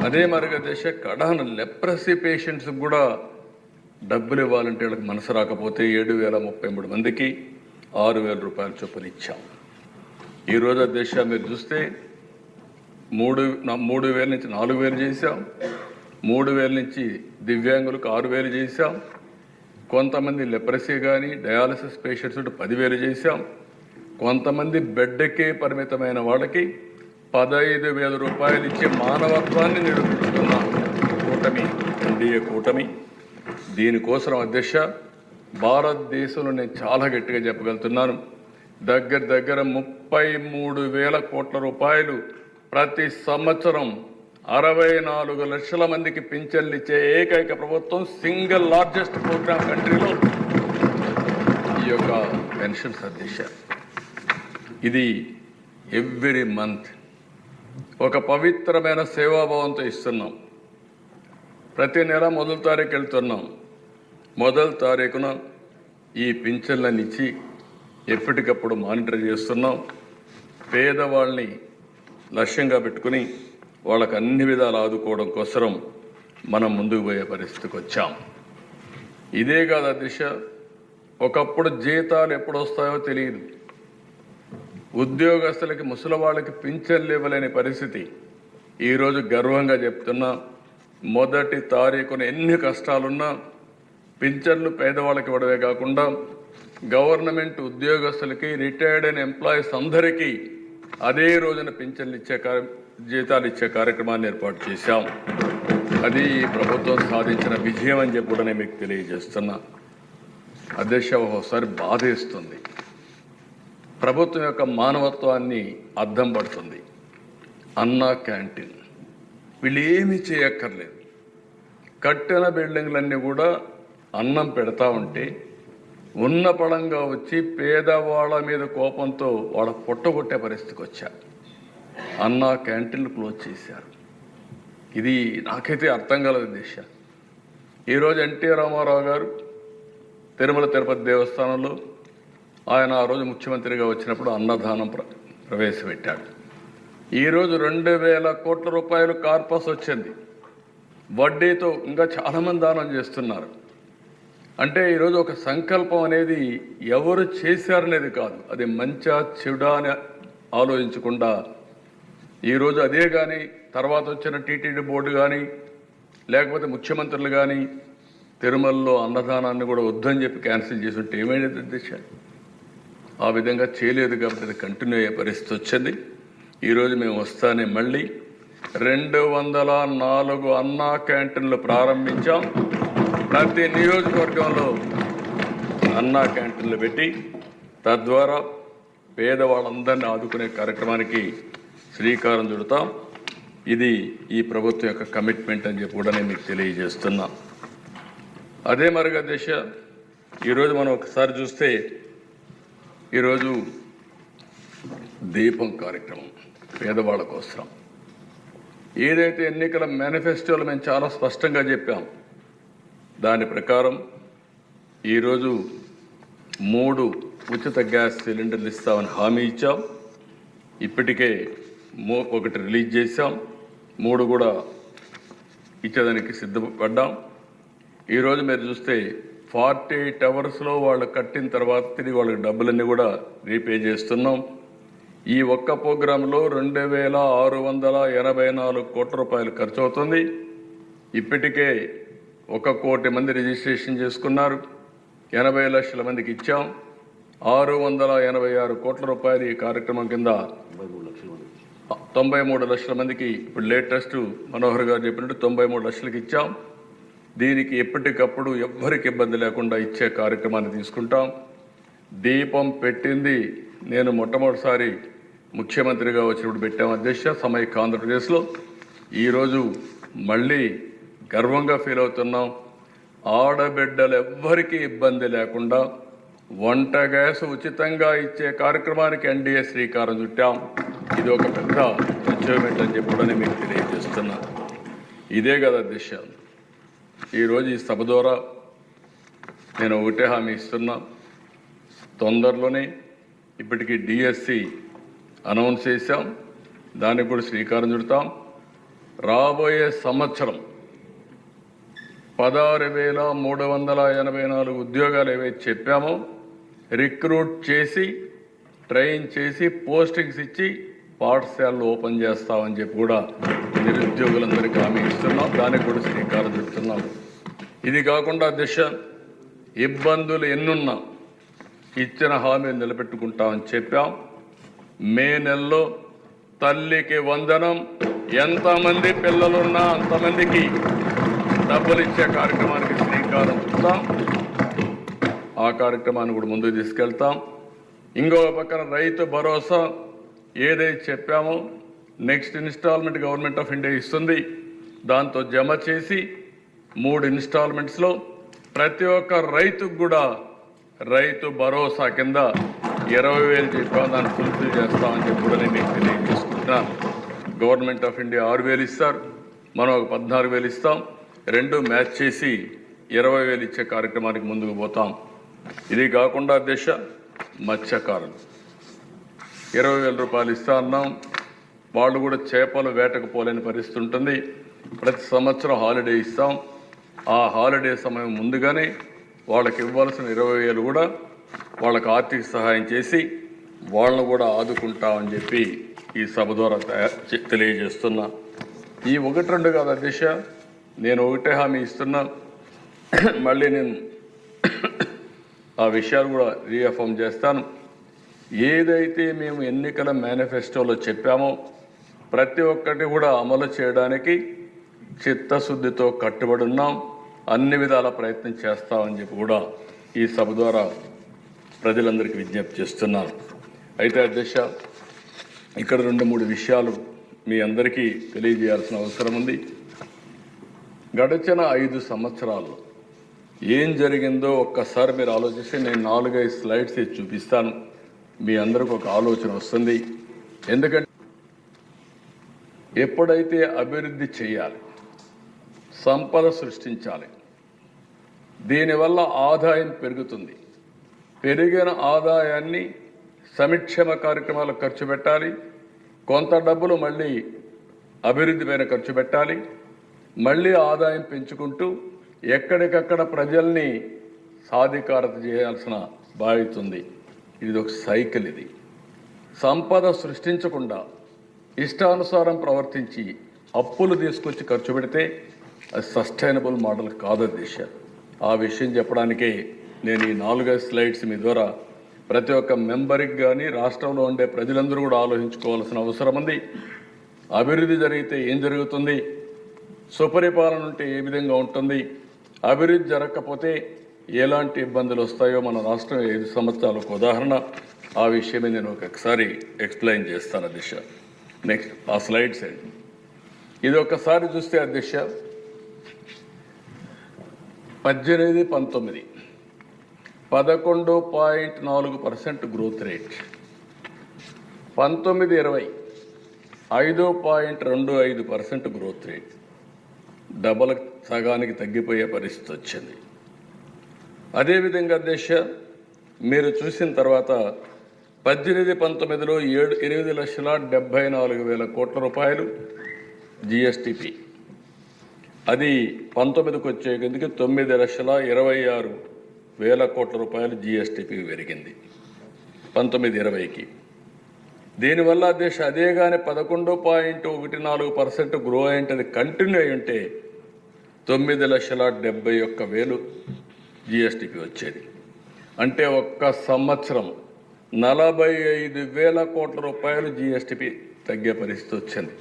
అదే మరిగా దేశ కడాన లెప్రసీ పేషెంట్స్ కూడా డబ్బులు ఇవ్వాలంటే వాళ్ళకి మనసు రాకపోతే 7,033 మందికి 6,000 రూపాయల చొప్పున ఇచ్చాం. ఈరోజు దేశ మీరు చూస్తే 3,000 నుంచి 4,000 చేశాం, 3,000 నుంచి దివ్యాంగులకు 6,000 చేశాం, కొంతమంది లెప్రసీ కానీ డయాలసిస్ పేషెంట్స్ 10,000 చేశాం, కొంతమంది బెడ్కే పరిమితమైన వాళ్ళకి 15,000 రూపాయలు ఇచ్చే మానవత్వాన్ని నిరూపించుకున్న కూటమి ఎన్డీఏ కూటమి. దీనికోసం అధ్యక్ష భారతదేశంలో నేను చాలా గట్టిగా చెప్పగలుగుతున్నాను, దగ్గర 33,000 కోట్ల రూపాయలు ప్రతి సంవత్సరం 64 లక్షల మందికి పింఛన్లు ఇచ్చే ఏకైక ప్రభుత్వం, సింగిల్ లార్జెస్ట్ ప్రోగ్రామ్ కంట్రీలో ఈ యొక్క పెన్షన్స్ అధ్యక్ష. ఇది ఎవ్రీ మంత్ ఒక పవిత్రమైన సేవాభావంతో ఇస్తున్నాం. ప్రతి నెల మొదటి తారీఖు వెళ్తున్నాం. మొదటి తారీఖున ఈ పింఛన్లను ఇచ్చి ఎప్పటికప్పుడు మానిటర్ చేస్తున్నాం. పేదవాళ్ళని లక్ష్యంగా పెట్టుకుని వాళ్ళకు అన్ని విధాలు ఆదుకోవడం కోసం మనం ముందుకు పోయే పరిస్థితికి వచ్చాం. ఇదే కాదు దిశ, ఒకప్పుడు జీతాలు ఎప్పుడు వస్తాయో తెలియదు, ఉద్యోగస్తులకి ముసలి వాళ్ళకి పింఛన్లు ఇవ్వలేని పరిస్థితి. ఈరోజు గర్వంగా చెప్తున్నా, మొదటి తారీఖున ఎన్ని కష్టాలున్నా పింఛన్లు పేదవాళ్ళకి ఇవ్వడమే కాకుండా గవర్నమెంట్ ఉద్యోగస్తులకి, రిటైర్డ్ అయిన ఎంప్లాయీస్ అందరికీ అదే రోజున పింఛన్లు జీతాలు ఇచ్చే కార్యక్రమాన్ని ఏర్పాటు చేశాం. అది ఈ ప్రభుత్వం సాధించిన విజయం అని చెప్పి కూడా నేను మీకు తెలియజేస్తున్నా. అధ్యక్ష, ఒకసారి బాధేస్తుంది, ప్రభుత్వం యొక్క మానవత్వాన్ని అద్దం పడుతుంది. అన్నా క్యాంటీన్ వీళ్ళు ఏమీ చేయక్కర్లేదు, కట్టిన బిల్డింగ్లన్నీ కూడా అన్నం పెడతా ఉంటే ఉన్న పడంగా వచ్చి పేదవాళ్ళ మీద కోపంతో వాళ్ళ పొట్టగొట్టే పరిస్థితికి వచ్చారు. అన్నా క్యాంటీన్లు క్లోజ్ చేశారు. ఇది నాకైతే అర్థం కలదు దిశ. ఈరోజు ఎన్టీ రామారావు గారు తిరుమల తిరుపతి దేవస్థానంలో ఆయన ఆ రోజు ముఖ్యమంత్రిగా వచ్చినప్పుడు అన్నదానం ప్రవేశపెట్టాడు. ఈరోజు 2,000 కోట్ల రూపాయలు కార్పస్ వచ్చింది, వడ్డీతో ఇంకా చాలామంది దానం చేస్తున్నారు. అంటే ఈరోజు ఒక సంకల్పం అనేది ఎవరు చేశారనేది కాదు, అది మంచా చెడా అని ఆలోచించకుండా ఈరోజు అదే కానీ తర్వాత వచ్చిన టీటీడీ బోర్డు కానీ లేకపోతే ముఖ్యమంత్రులు కానీ తిరుమలలో అన్నదానాన్ని కూడా వద్దని చెప్పి క్యాన్సిల్ చేసి ఉంటే ఏమైంది అధ్యక్ష? ఆ విధంగా చేయలేదు కాబట్టి అది కంటిన్యూ అయ్యే పరిస్థితి వచ్చింది. ఈరోజు మేము వస్తానే మళ్ళీ 204 అన్నా క్యాంటీన్లు ప్రారంభించాం. ప్రతి నియోజకవర్గంలో అన్నా క్యాంటీన్లు పెట్టి తద్వారా పేదవాళ్ళందరినీ ఆదుకునే కార్యక్రమానికి శ్రీకారం చుడతాం. ఇది ఈ ప్రభుత్వం యొక్క కమిట్మెంట్ అని చెప్పి కూడా నేను మీకు తెలియజేస్తున్నా. అదే మరిగా దిశ, ఈరోజు మనం ఒకసారి చూస్తే ఈరోజు దీపం కార్యక్రమం పేదవాళ్ళ కోసం ఏదైతే ఎన్నికల మేనిఫెస్టోలో మేము చాలా స్పష్టంగా చెప్పాం, దాని ప్రకారం ఈరోజు 3 ఉచిత గ్యాస్ సిలిండర్లు ఇస్తామని హామీ ఇచ్చాం. ఇప్పటికే 1 రిలీజ్ చేశాం, 3 కూడా ఇచ్చేదానికి సిద్ధపడ్డాం. ఈరోజు మీరు చూస్తే 48 అవర్స్లో వాళ్ళు కట్టిన తర్వాత తిరిగి వాళ్ళకి డబ్బులన్నీ కూడా రీపే చేస్తున్నాం. ఈ ఒక్క ప్రోగ్రాంలో 2,684 కోట్ల రూపాయలు ఖర్చు అవుతుంది. ఇప్పటికే 1 కోటి మంది రిజిస్ట్రేషన్ చేసుకున్నారు, 80 లక్షల మందికి ఇచ్చాం. 686 కోట్ల రూపాయలు ఈ కార్యక్రమం కింద 93 లక్షల మందికి ఇప్పుడు లేటెస్ట్ మనోహర్ గారు చెప్పినట్టు 93 లక్షలకి ఇచ్చాం. దీనికి ఎప్పటికప్పుడు ఎవ్వరికి ఇబ్బంది లేకుండా ఇచ్చే కార్యక్రమాన్ని తీసుకుంటాం. దీపం పెట్టింది నేను మొట్టమొదటిసారి ముఖ్యమంత్రిగా వచ్చినప్పుడు పెట్టాం అధ్యక్ష, సమైక్య ఆంధ్రప్రదేశ్లో. ఈరోజు మళ్ళీ గర్వంగా ఫీల్ అవుతున్నాం. ఆడబిడ్డలు ఎవ్వరికీ ఇబ్బంది లేకుండా వంట గ్యాస్ ఉచితంగా ఇచ్చే కార్యక్రమానికి ఎన్డీఏ శ్రీకారం చుట్టాం. ఇది ఒక పెద్ద అచీవ్మెంట్ అని చెప్పి కూడా నేను మీకు తెలియజేస్తున్నా. ఇదే కదా అధ్యక్ష, ఈరోజు ఈ సభ ద్వారా నేను ఒకటే హామీ ఇస్తున్నా, తొందరలోనే ఇప్పటికీ డిఎస్సి అనౌన్స్ చేశాం, దానికి కూడా శ్రీకారం చుడతాం. రాబోయే సంవత్సరం 16,384 ఉద్యోగాలు ఏవైతే చెప్పామో రిక్రూట్ చేసి ట్రైన్ చేసి పోస్టింగ్స్ ఇచ్చి పాఠశాలలు ఓపెన్ చేస్తామని చెప్పి కూడా నిరుద్యోగులందరికీ హామీ ఇస్తున్నాం. దానికి కూడా శ్రీకారం చుడుతున్నాం. ఇది కాకుండా దిశ ఇబ్బందులు ఎన్నున్నా ఇచ్చిన హామీలు నిలబెట్టుకుంటామని చెప్పాం. మే నెలలో తల్లికి వందనం, ఎంతమంది పిల్లలున్నా అంతమందికి డబ్బులు ఇచ్చే కార్యక్రమానికి శ్రీకారం చుడతాం. ఆ కార్యక్రమాన్ని కూడా ముందుకు తీసుకెళ్తాం. ఇంకో పక్కన రైతు భరోసా ఏదైతే చెప్పామో next installment government of India ఇస్తుంది. దాంతో జమ చేసి 3 ఇన్స్టాల్మెంట్స్లో ప్రతి ఒక్క రైతుకు కూడా రైతు భరోసా కింద 20,000 చెప్పాము. దాన్ని ఫుల్ఫిల్ చేస్తామని చెప్పి కూడా నేను మీకు తెలియజేసుకుంటున్నాను. గవర్నమెంట్ ఆఫ్ ఇండియా 6,000 ఇస్తారు, మనం ఒక 14,000 ఇస్తాం. 2 మ్యాచ్ చేసి 20,000 ఇచ్చే కార్యక్రమానికి ముందుకు పోతాం. ఇది కాకుండా దిశ మత్స్యకారులు 20,000 రూపాయలు ఇస్తా అన్నాం. వాళ్ళు కూడా చేపలు వేటకు పోలేని పరిస్థితి ఉంటుంది. ప్రతి సంవత్సరం హాలిడే ఇస్తాం. ఆ హాలిడే సమయం ముందుగానే వాళ్ళకి ఇవ్వాల్సిన 20,000 కూడా వాళ్ళకు ఆర్థిక సహాయం చేసి వాళ్ళను కూడా ఆదుకుంటామని చెప్పి ఈ సభ ద్వారా తెలియజేస్తున్నా. ఈ 1-2 కాదు అధ్యక్ష, నేను ఒకటే హామీ ఇస్తున్నా. మళ్ళీ నేను ఆ విషయాలు కూడా రీఅఫర్మ్ చేస్తాను. ఏదైతే మేము ఎన్నికల మేనిఫెస్టోలో చెప్పామో ప్రతి ఒక్కటి కూడా అమలు చేయడానికి చిత్తశుద్ధితో కట్టుబడి ఉన్నాం. అన్ని విధాల ప్రయత్నం చేస్తామని చెప్పి కూడా ఈ సభ ద్వారా ప్రజలందరికీ విజ్ఞప్తి చేస్తున్నాను. అయితే అధ్యక్ష, ఇక్కడ 2-3 విషయాలు మీ అందరికీ తెలియజేయాల్సిన అవసరం ఉంది. గడిచిన 5 సంవత్సరాల్లో ఏం జరిగిందో ఒక్కసారి మీరు ఆలోచిస్తే నేను 4-5 స్లైడ్స్ చూపిస్తాను. మీ అందరికి ఒక ఆలోచన వస్తుంది. ఎందుకంటే ఎప్పుడైతే అభివృద్ధి చేయాలి, సంపద సృష్టించాలి, దీనివల్ల ఆదాయం పెరుగుతుంది. పెరిగిన ఆదాయాన్ని సంక్షేమ కార్యక్రమాలకు ఖర్చు పెట్టాలి. కొంత డబ్బులు మళ్ళీ అభివృద్ధి పైన ఖర్చు పెట్టాలి. మళ్ళీ ఆదాయం పెంచుకుంటూ ఎక్కడికక్కడ ప్రజల్ని సాధికారత చేయాల్సిన బాధ్యత ఉంది. ఇది ఒక సైకిల్. ఇది సంపద సృష్టించకుండా ఇష్టానుసారం ప్రవర్తించి అప్పులు తీసుకొచ్చి ఖర్చు పెడితే అది సస్టైనబుల్ మోడల్ కాదు దేశ. ఆ విషయం చెప్పడానికే నేను ఈ 4-5 స్లైడ్స్ మీ ద్వారా ప్రతి ఒక్క మెంబర్కి కానీ రాష్ట్రంలో ఉండే ప్రజలందరూ కూడా ఆలోచించుకోవాల్సిన అవసరం ఉంది. అభివృద్ధి జరిగితే ఏం జరుగుతుంది, సుపరిపాలన ఉంటే ఏ విధంగా ఉంటుంది, అభివృద్ధి జరగకపోతే ఎలాంటి ఇబ్బందులు వస్తాయో మన రాష్ట్రం 5 సంవత్సరాలకు ఉదాహరణ. ఆ విషయమే నేను ఒకసారి ఎక్స్ప్లెయిన్ చేస్తాను అధ్యక్ష. నెక్స్ట్ ఆ స్లైడ్స్ అండి. ఇది ఒక్కసారి చూస్తే అధ్యక్ష 18-19 11.4% growth rate, 19-20 5.25% growth rate, double సగానికి తగ్గిపోయే పరిస్థితి వచ్చింది. అదేవిధంగా దేశ మీరు చూసిన తర్వాత 18-19లో 8,74,000 కోట్ల రూపాయలు జిఎస్టిపి. అది 19కి వచ్చేందుకు 9,26,000 కోట్ల రూపాయలు జిఎస్టిపి పెరిగింది 19-20కి. దీనివల్ల దేశ అదే కానీ 11.14% గ్రో అయింటది కంటిన్యూ అయి ఉంటే 9,71,000 జిఎస్టిపి వచ్చేది. అంటే ఒక్క సంవత్సరం 45,000 కోట్ల రూపాయలు జిఎస్టిపి తగ్గే పరిస్థితి వచ్చింది.